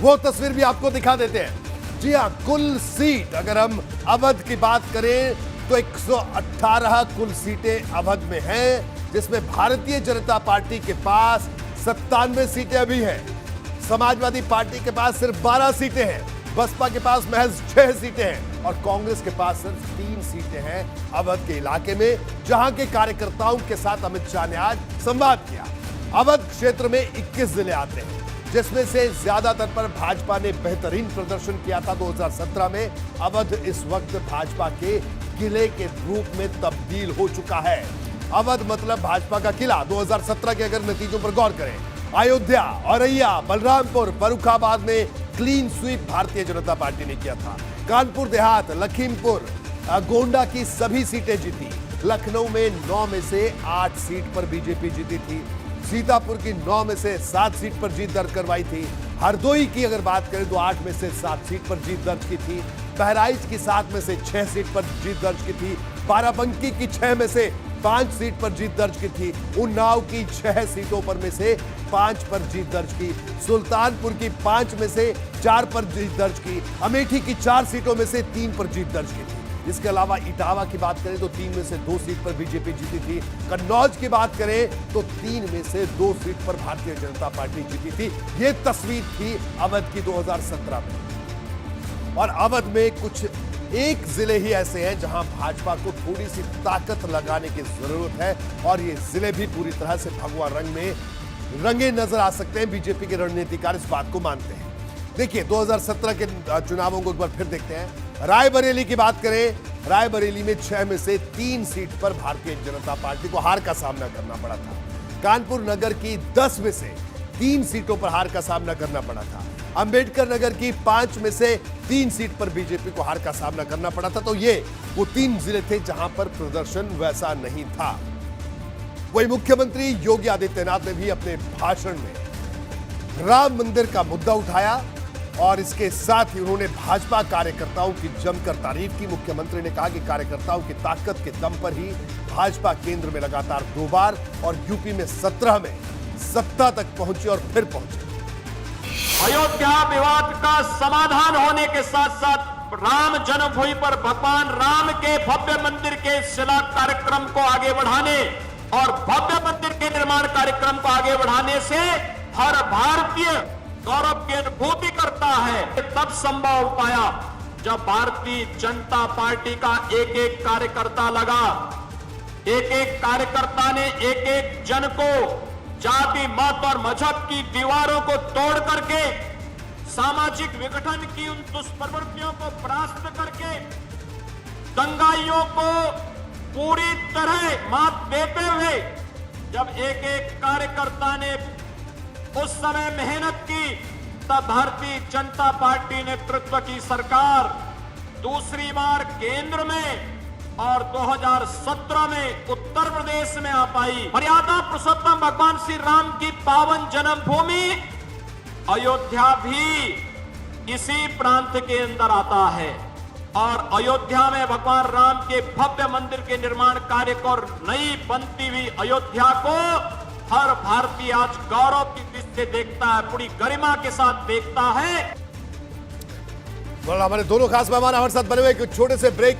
वो तस्वीर भी आपको दिखा देते हैं। जी हां, कुल सीट अगर हम अवध की बात करें तो 118 कुल सीटें अवध में हैं, जिसमें भारतीय जनता पार्टी के पास 97 सीटें अभी हैं, समाजवादी पार्टी के पास सिर्फ 12 सीटें हैं, बसपा के पास महज 6 सीटें हैं और कांग्रेस के पास सिर्फ 3 सीटें हैं अवध के इलाके में, जहां के कार्यकर्ताओं के साथ अमित शाह ने आज संवाद किया। अवध क्षेत्र में 21 जिले आते हैं, जिसमें से ज्यादातर पर भाजपा ने बेहतरीन प्रदर्शन किया था 2017 में। अवध इस वक्त भाजपा के किले के रूप में तब्दील हो चुका है। अवध मतलब भाजपा का किला। 2017 के अगर नतीजों पर गौर करें, अयोध्या, औरैया, बलरामपुर, फर्रुखाबाद में clean sweep Bharatiya Janata party ने किया था। कानपुर देहात, लखीमपुर, गोंडा की सभी सीटें जीती। लखनऊ में 9 में से 8 सीट पर बीजेपी जीती थी। सीतापुर की 9 में से 7 सीट पर जीत दर्ज करवाई थी। हरदोई की अगर बात करें तो 8 में से 7 सीट पर जीत दर्ज की थी। बहराइच की 7 में से 6 सीट पर जीत दर्ज की थी। बाराबंकी की 6 में से 5 सीट पर जीत दर्ज की थी। उन्नाव की 6 सीटों पर में से 5 पर जीत दर्ज की। सुल्तानपुर की 5 में से 4 पर जीत दर्ज की। अमेठी की 4 सीटों में से 3 पर जीत दर्ज की थी। इसके अलावा इटावा की बात करें तो 3 में से 2 सीट पर बीजेपी जीती थी। कन्नौज की बात करें तो 3 में से 2 सीट पर भारतीय जनता पार्टी जीती थी। यह तस्वीर थी अवध की 2017 में। और अवध में कुछ एक जिले ही ऐसे हैं जहां भाजपा को थोड़ी सी ताकत लगाने की जरूरत है, और ये जिले भी पूरी तरह से भगवा रंग में रंगे नजर आ सकते हैं। बीजेपी के रणनीतिकार इस बात को मानते हैं। देखिए, 2017 के चुनावों को एक बार फिर देखते हैं। रायबरेली की बात करें, रायबरेली में 6 में से 3 सीट पर भारतीय जनता पार्टी को हार का सामना करना पड़ा था। कानपुर नगर की 10 में से 3 सीटों पर हार का सामना करना पड़ा था। अंबेडकर नगर की 5 में से 3 सीट पर बीजेपी को हार का सामना करना पड़ा था। तो ये वो 3 जिले थे जहां पर प्रदर्शन वैसा नहीं था। वही मुख्यमंत्री योगी आदित्यनाथ ने भी अपने भाषण में राम मंदिर का मुद्दा उठाया और इसके साथ ही उन्होंने भाजपा कार्यकर्ताओं की जमकर तारीफ की। मुख्यमंत्री ने कहा कि कार्यकर्ताओं की ताकत के दम पर ही भाजपा केंद्र में लगातार 2 बार और यूपी में 17 में सत्ता तक पहुंची और फिर पहुंची। अयोध्या विवाद का समाधान होने के साथ साथ राम जन्मभूमि पर भगवान राम के भव्य मंदिर के शिला कार्यक्रम को आगे बढ़ाने और भव्य मंदिर के निर्माण कार्यक्रम को आगे बढ़ाने से हर भारतीय गौरव की अनुभूति करता है। तब संभव हो पाया जब भारतीय जनता पार्टी का एक एक कार्यकर्ता लगा। एक एक कार्यकर्ता ने एक एक जन को जाति, मत और मजहब की दीवारों को तोड़ करके सामाजिक विघटन की उन दुष्प्रवृत्तियों को परास्त करके दंगाइयों को पूरी तरह मात देते हुए जब एक एक कार्यकर्ता ने उस समय मेहनत की, तब भारतीय जनता पार्टी नेतृत्व की सरकार दूसरी बार केंद्र में और 2017 में उत्तर प्रदेश में आ पाई। मर्यादा पुरुषोत्तम भगवान श्री राम की पावन जन्मभूमि अयोध्या भी इसी प्रांत के अंदर आता है और अयोध्या में भगवान राम के भव्य मंदिर के निर्माण कार्य को नई बनती हुई अयोध्या को हर भारतीय आज गौरव की दृष्टि से देखता है, पूरी गरिमा के साथ देखता है। हमारे दोनों खास मेहमान हमारे साथ बने हुए एक छोटे से ब्रेक